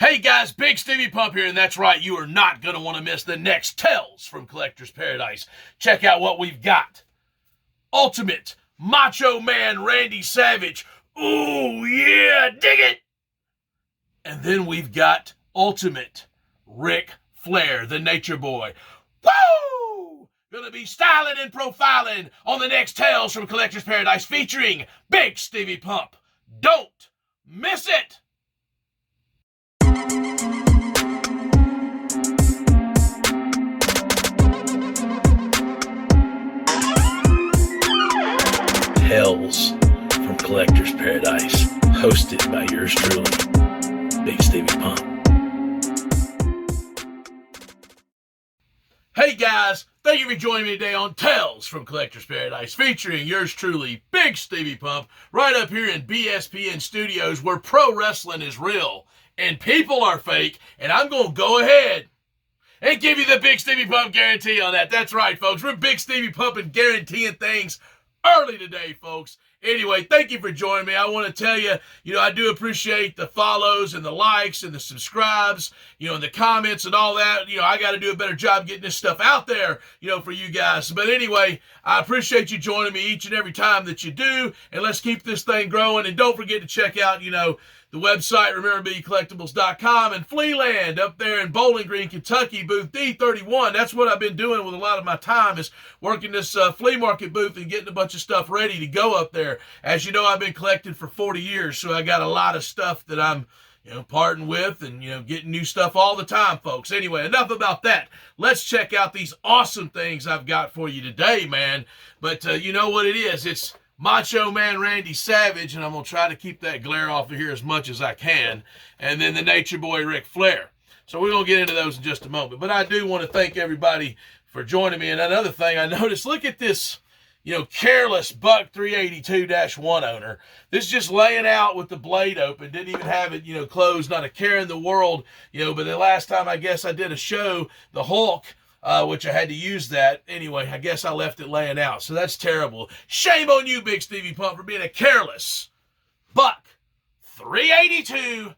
Hey guys, Bigsteviepump here, and that's right, you are not going to want to miss the next Tales from Collector's Paradise. Check out what we've got. Ultimate Macho Man Randy Savage. Ooh, yeah, dig it! And then we've got Ultimate Ric Flair, the Nature Boy. Woo! Gonna be styling and profiling on the next Tales from Collector's Paradise featuring Bigsteviepump. Don't miss it! Tales from Collector's Paradise, hosted by yours truly, Bigsteviepump. Hey guys, thank you for joining me today on Tales from Collector's Paradise, featuring yours truly, Bigsteviepump, right up here in BSPN Studios, where pro wrestling is real and people are fake, and I'm going to go ahead and give you the Bigsteviepump guarantee on that. That's right, folks. We're Bigsteviepump and guaranteeing things early today, folks. Anyway, thank you for joining me. I want to tell you, I do appreciate the follows and the likes and the subscribes, and the comments and all that. I got to do a better job getting this stuff out there, for you guys. But anyway, I appreciate you joining me each and every time that you do. And let's keep this thing growing. And don't forget to check out, the website, rememberbecollectibles.com, and Flealand up there in Bowling Green, Kentucky, booth D31. That's what I've been doing with a lot of my time, is working this flea market booth and getting a bunch of stuff ready to go up there. As you know, I've been collecting for 40 years, so I got a lot of stuff that I'm parting with and, getting new stuff all the time, folks. Anyway, enough about that. Let's check out these awesome things I've got for you today, man. But you know what it is? It's Macho Man Randy Savage, and I'm going to try to keep that glare off of here as much as I can. And then the Nature Boy Ric Flair. So we're going to get into those in just a moment. But I do want to thank everybody for joining me. And another thing I noticed, look at this, careless Buck 382-1 owner. This is just laying out with the blade open. Didn't even have it, closed. Not a care in the world. But the last time I guess I did a show, the Hulk, which I had to use that. Anyway, I guess I left it laying out. So that's terrible. Shame on you, Bigsteviepump, for being a careless Buck 382-1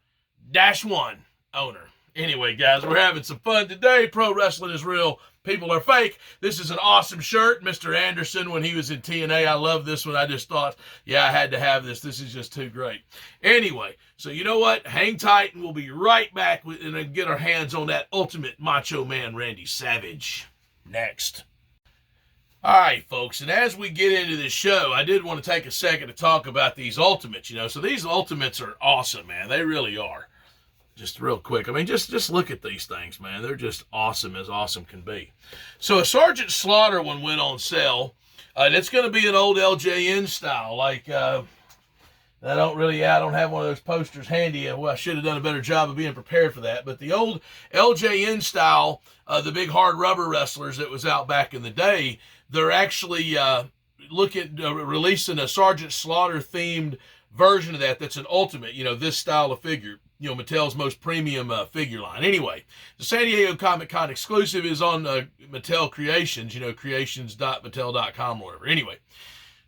owner. Anyway, guys, we're having some fun today. Pro wrestling is real. People are fake. This is an awesome shirt. Mr. Anderson, when he was in TNA, I love this one. I just thought, yeah, I had to have this. This is just too great. Anyway, so you know what? Hang tight, and we'll be right back and get our hands on that Ultimate Macho Man Randy Savage next. All right, folks, and as we get into this show, I did want to take a second to talk about these Ultimates, So these Ultimates are awesome, man. They really are. Just real quick. I mean, just look at these things, man. They're just awesome as awesome can be. So a Sergeant Slaughter one went on sale, and it's going to be an old LJN style. Like, I don't have one of those posters handy. Well, I should have done a better job of being prepared for that. But the old LJN style, the big hard rubber wrestlers that was out back in the day, they're actually releasing a Sergeant Slaughter themed version of that. That's an Ultimate, this style of figure. Mattel's most premium figure line. Anyway, the San Diego Comic Con exclusive is on Mattel Creations, creations.mattel.com or whatever. Anyway,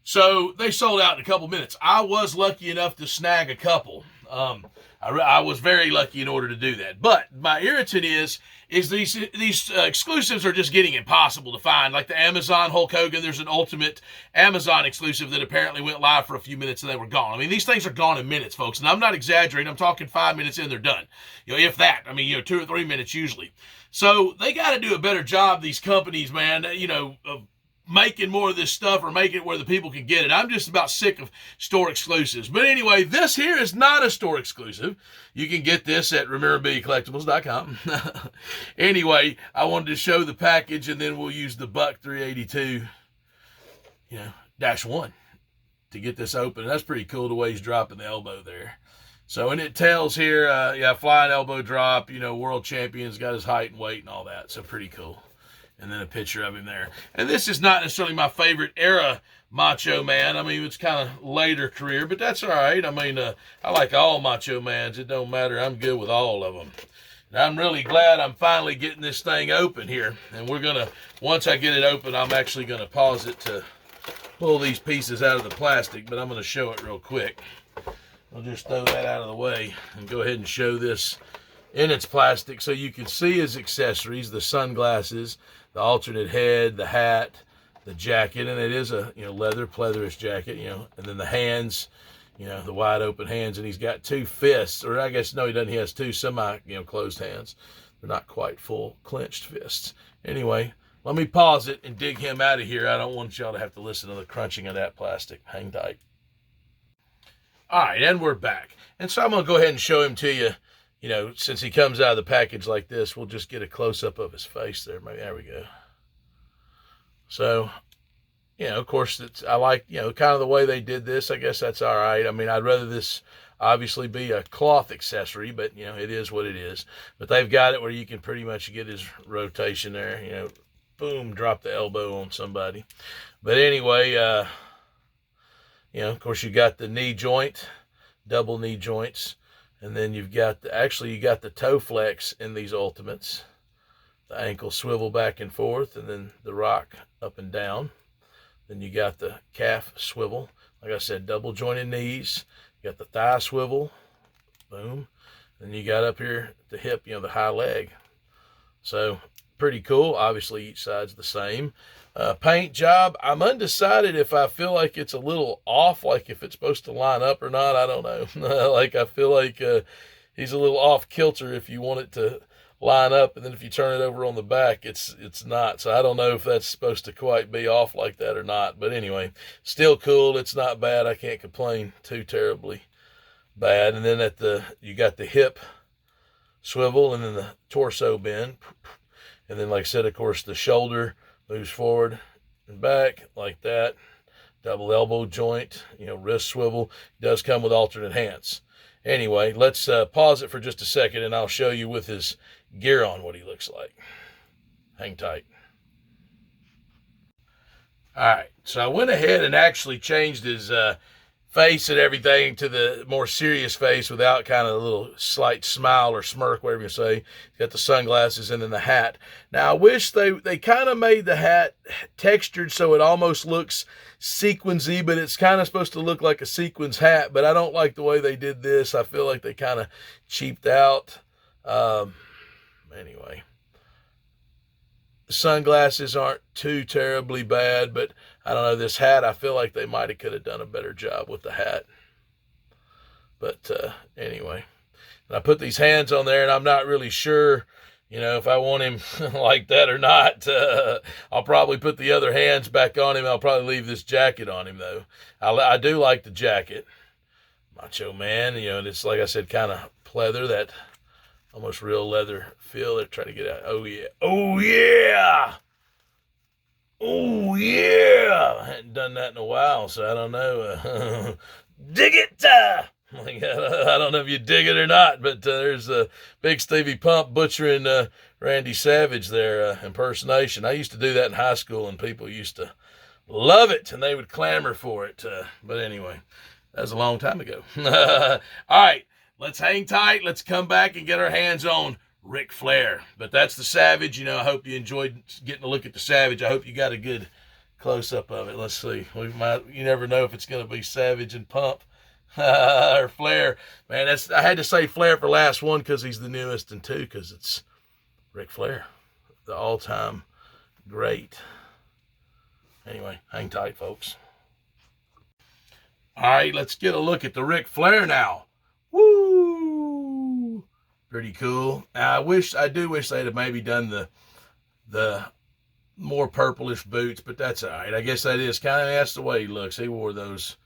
so they sold out in a couple minutes. I was lucky enough to snag a couple. I was very lucky in order to do that. But my irritant is these exclusives are just getting impossible to find. Like the Amazon Hulk Hogan, there's an Ultimate Amazon exclusive that apparently went live for a few minutes and they were gone. I mean, these things are gone in minutes, folks. And I'm not exaggerating. I'm talking 5 minutes in, they're done. If that. I mean, 2 or 3 minutes usually. So they got to do a better job, these companies, man, of making more of this stuff or making it where the people can get it. I'm just about sick of store exclusives. But anyway, this here is not a store exclusive. You can get this at rememberbecollectibles.com. Anyway, I wanted to show the package, and then we'll use the Buck 382-1 to get this open. That's pretty cool the way he's dropping the elbow there. So, and it tells here, flying elbow drop, world champion's got his height and weight and all that. So pretty cool. And then a picture of him there. And this is not necessarily my favorite era Macho Man. I mean, it's kind of later career, but that's all right. I mean, I like all Macho Mans. It don't matter. I'm good with all of them. And I'm really glad I'm finally getting this thing open here. And we're going to, once I get it open, I'm actually going to pause it to pull these pieces out of the plastic, but I'm going to show it real quick. I'll just throw that out of the way and go ahead and show this And it's plastic, so you can see his accessories, the sunglasses, the alternate head, the hat, the jacket, and it is a, leather, pleatherish jacket, and then the hands, the wide open hands, and he's got two fists, or I guess, no, he doesn't. He has two semi, closed hands. They're not quite full clenched fists. Anyway, let me pause it and dig him out of here. I don't want y'all to have to listen to the crunching of that plastic. Hang tight. All right, and we're back. And so I'm going to go ahead and show him to you. Since he comes out of the package like this, we'll just get a close-up of his face there. Maybe, there we go. So, of course, I like, kind of the way they did this. I guess that's all right. I mean, I'd rather this obviously be a cloth accessory, but, it is what it is. But they've got it where you can pretty much get his rotation there, boom, drop the elbow on somebody. But anyway, of course, you got the knee joint, double knee joints. And then you've got you got the toe flex in these Ultimates. The ankle swivel back and forth, and then the rock up and down. Then you got the calf swivel. Like I said, double jointed knees. You got the thigh swivel. Boom. Then you got up here the hip, the high leg. So pretty cool. Obviously each side's the same. Paint job, I'm undecided if I feel like it's a little off, like if it's supposed to line up or not. I don't know. Like I feel like he's a little off kilter if you want it to line up, and then if you turn it over on the back, it's not. So I don't know if that's supposed to quite be off like that or not. But anyway, still cool. It's not bad. I can't complain too terribly bad. And then you got the hip swivel, and then the torso bend, and then like I said, of course, the shoulder moves forward and back like that. Double elbow joint, wrist swivel. It does come with alternate hands. Anyway, let's pause it for just a second, and I'll show you with his gear on what he looks like. Hang tight. All right, so I went ahead and actually changed his face and everything to the more serious face without kind of a little slight smile or smirk, whatever you say. He's got the sunglasses and then the hat. Now, I wish they kind of made the hat textured so it almost looks sequensy, but it's kind of supposed to look like a sequins hat, but I don't like the way they did this. I feel like they kind of cheaped out. Anyway, the sunglasses aren't too terribly bad, but I don't know, this hat, I feel like they might have could have done a better job with the hat. But anyway, and I put these hands on there, and I'm not really sure, if I want him like that or not. I'll probably put the other hands back on him. I'll probably leave this jacket on him, though. I do like the jacket. Macho Man, and it's, like I said, kind of pleather, that almost real leather feel. They're trying to get out. Oh, yeah. Oh, yeah. Oh, yeah. I hadn't done that in a while, so I don't know. Dig it! I don't know if you dig it or not, but there's a Bigsteviepump butchering Randy Savage there, impersonation. I used to do that in high school, and people used to love it, and they would clamor for it. But anyway, that was a long time ago. All right, let's hang tight. Let's come back and get our hands on Ric Flair. But that's the Savage. I hope you enjoyed getting a look at the Savage. I hope you got a good close-up of it. Let's see. You never know if it's going to be Savage and Pump or Flair. Man, I had to say Flair for last one because he's the newest, and two because it's Ric Flair, the all-time great. Anyway, hang tight, folks. All right, let's get a look at the Ric Flair now. Woo! Pretty cool. I do wish they'd have maybe done the more purplish boots, but that's all right. I guess that's the way he looks. He wore those,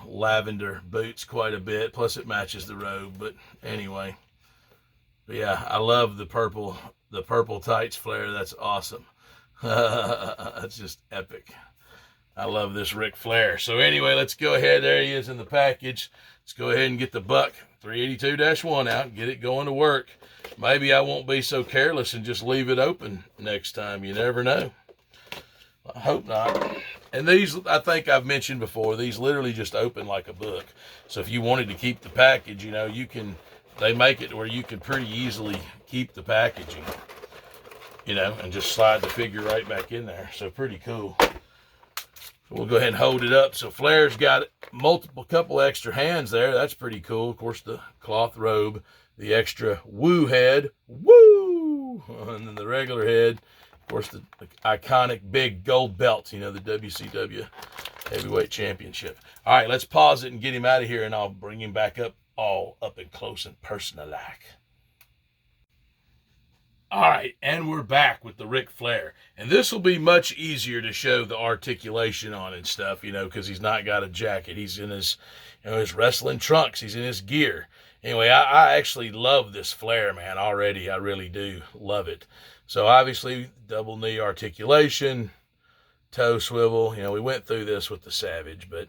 lavender boots quite a bit. Plus it matches the robe. But anyway, yeah, I love the purple tights Flair. That's awesome. That's just epic. I love this Ric Flair. So anyway, let's go ahead. There he is in the package. Let's go ahead and get the Buck 382-1 out and get it going to work. Maybe I won't be so careless and just leave it open next time. You never know. I hope not. And these, I think I've mentioned before, these literally just open like a book. So if you wanted to keep the package, they make it where you can pretty easily keep the packaging, and just slide the figure right back in there. So pretty cool. We'll go ahead and hold it up. So Flair's got couple extra hands there. That's pretty cool. Of course, the cloth robe. the extra woo head, woo, and then the regular head. Of course, the iconic big gold belt, you know, the WCW Heavyweight Championship. All right, let's pause it and get him out of here, and I'll bring him back up all up and close and personal-like. All right, and we're back with the Ric Flair. And this will be much easier to show the articulation on and stuff, you know, because he's not got a jacket. He's in his, you know, his wrestling trunks. He's in his gear. Anyway, I actually love this Flair, man, already. I really do love it. So, obviously, double knee articulation, toe swivel. You know, we went through this with the Savage, but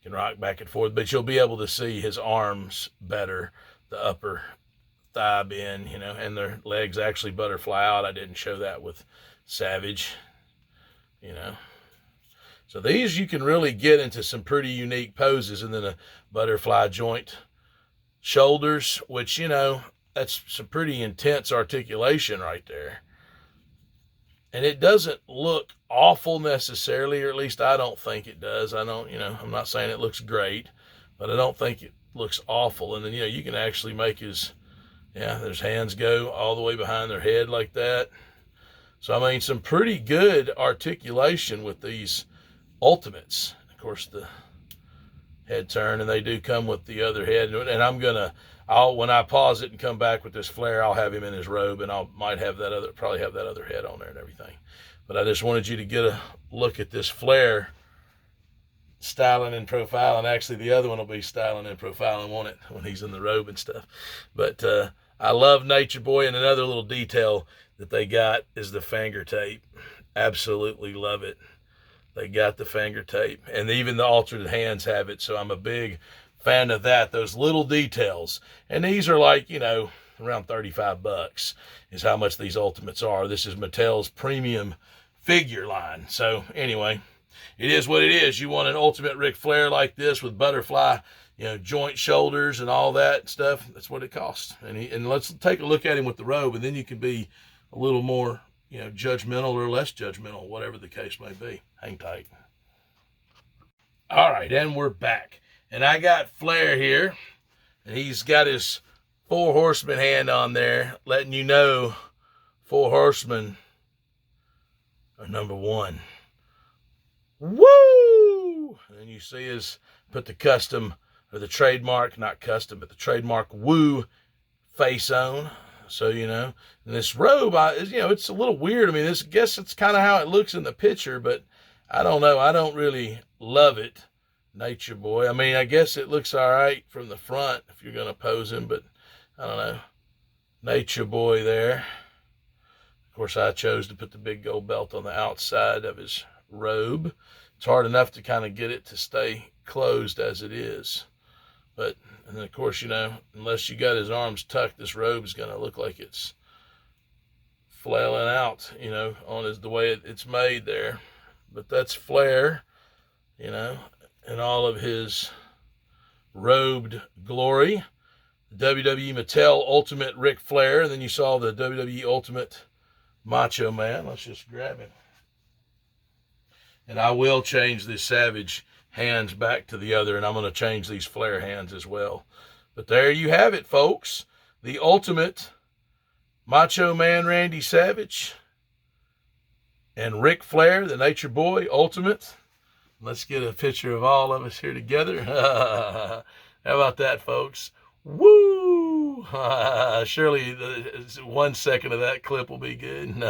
can rock back and forth. But you'll be able to see his arms better, the upper thigh bend, you know, and their legs actually butterfly out. I didn't show that with Savage, you know. So these you can really get into some pretty unique poses, and then a butterfly joint shoulders, which, you know, that's some pretty intense articulation right there. And it doesn't look awful necessarily, or at least I don't think it does. I don't, you know, I'm not saying it looks great, but I don't think it looks awful. And then, you know, you can actually make his, yeah, there's hands go all the way behind their head like that. So, I mean, some pretty good articulation with these Ultimates. Of course, the head turn, and they do come with the other head. And I'm going to, when I pause it and come back with this Flair, I'll have him in his robe, and probably have that other head on there and everything. But I just wanted you to get a look at this Flair styling and profiling. Actually, the other one will be styling and profiling, won't it, when he's in the robe and stuff. But I love Nature Boy, and another little detail that they got is the finger tape. Absolutely love it. They got the finger tape, and even the alternate hands have it, so I'm a big fan of that, those little details. And these are like, you know, around $35 is how much these Ultimates are. This is Mattel's premium figure line. So anyway, it is what it is. You want an Ultimate Ric Flair like this with butterfly, you know, joint shoulders and all that stuff. That's what it costs. And let's take a look at him with the robe, and then you can be a little more, you know, judgmental or less judgmental, whatever the case may be. Hang tight. All right, and we're back. And I got Flair here, and he's got his 4 Horsemen hand on there, letting you know 4 Horsemen are number 1. Woo! And you see his, put the custom, or the trademark, not custom, but the trademark Woo face on. So, you know, and this robe, you know, it's a little weird. I mean, I guess it's kind of how it looks in the picture, but I don't know. I don't really love it, Nature Boy. I mean, I guess it looks all right from the front if you're going to pose him, but I don't know. Nature Boy there. Of course, I chose to put the big gold belt on the outside of his robe. It's hard enough to kind of get it to stay closed as it is. But, and then of course, you know, unless you got his arms tucked, this robe is going to look like it's flailing out, you know, on the way it's made there. But that's Flair, you know, in all of his robed glory. WWE Mattel Ultimate Ric Flair, and then you saw the WWE Ultimate Macho Man. Let's just grab him. And I will change this Savage hands back to the other, and I'm going to change these Flair hands as well. But there you have it, folks. The Ultimate Macho Man Randy Savage and Ric Flair, the Nature Boy Ultimate. Let's get a picture of all of us here together. How about that, folks? Woo! Surely 1 second of that clip will be good.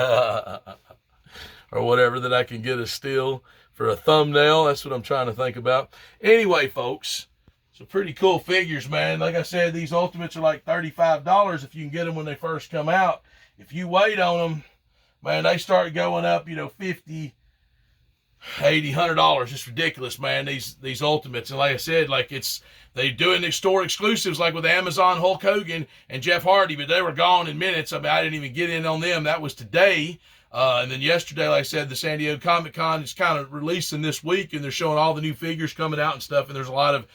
Or whatever that I can get a still for a thumbnail. That's what I'm trying to think about. Anyway, folks, some pretty cool figures, man. Like I said, these Ultimates are like $35 if you can get them when they first come out. If you wait on them, man, they start going up, you know, $50, $80, $100. It's ridiculous, man, these Ultimates. And like I said, like they doing these store exclusives like with Amazon, Hulk Hogan, and Jeff Hardy, but they were gone in minutes. I mean, I didn't even get in on them. That was today. And then yesterday, like I said, the San Diego Comic-Con is kind of releasing this week, and they're showing all the new figures coming out and stuff, and there's a lot of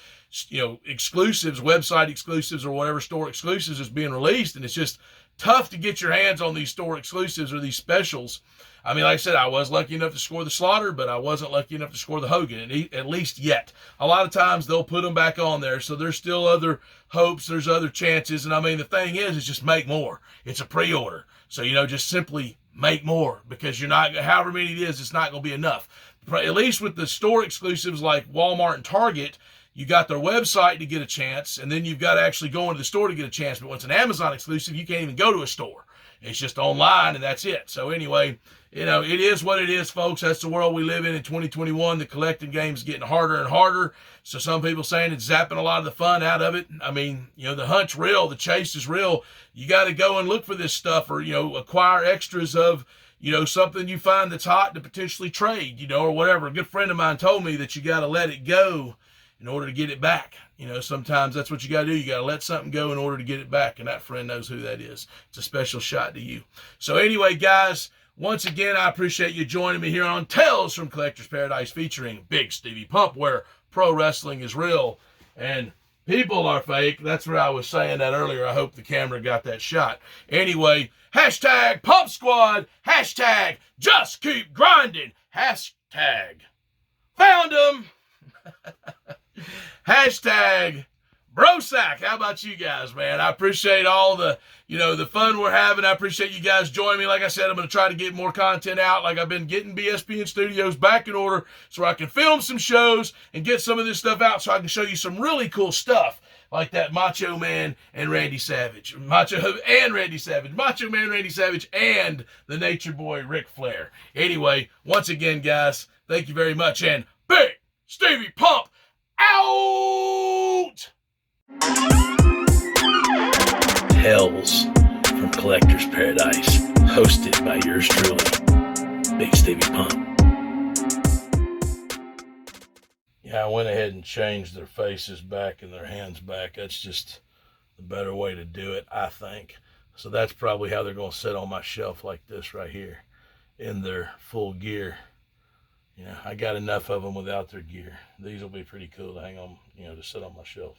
exclusives, website exclusives, or whatever store exclusives is being released, and it's just tough to get your hands on these store exclusives or these specials. I mean, like I said, I was lucky enough to score the Slaughter, but I wasn't lucky enough to score the Hogan, at least yet. A lot of times they'll put them back on there, so there's still other hopes, there's other chances, and I mean, the thing is just make more. It's a pre-order, so, just simply make more, because you're not, however many it is, it's not going to be enough. At least with the store exclusives like Walmart and Target, you got their website to get a chance, and then you've got to actually go into the store to get a chance. But when it's an Amazon exclusive, you can't even go to a store. It's just online, and that's it. So anyway, it is what it is, folks. That's the world we live in 2021. The collecting game is getting harder and harder. So some people saying it's zapping a lot of the fun out of it. I mean, the hunt's real. The chase is real. You got to go and look for this stuff, or, acquire extras of, something you find that's hot to potentially trade, or whatever. A good friend of mine told me that you got to let it go in order to get it back. Sometimes that's what you got to do. You got to let something go in order to get it back. And that friend knows who that is. It's a special shot to you. So anyway, guys, once again, I appreciate you joining me here on Tales from Collector's Paradise, featuring Bigsteviepump, where pro wrestling is real and people are fake. That's what I was saying that earlier. I hope the camera got that shot. Anyway, hashtag Pump Squad, hashtag just keep grinding, hashtag found them. Hashtag Brosack. How about you guys, man? I appreciate all the, the fun we're having. I appreciate you guys joining me. Like I said, I'm going to try to get more content out. Like I've been getting BSPN Studios back in order so I can film some shows and get some of this stuff out so I can show you some really cool stuff like that Macho Man and Randy Savage. Macho Man, Randy Savage, and the Nature Boy, Ric Flair. Anyway, once again, guys, thank you very much, and Bigsteviepump out! Tales from Collector's Paradise, hosted by yours truly, Bigsteviepump. Yeah, I went ahead and changed their faces back and their hands back. That's just the better way to do it, I think. So that's probably how they're going to sit on my shelf like this right here in their full gear. I got enough of them without their gear. These will be pretty cool to hang on, to sit on my shelf.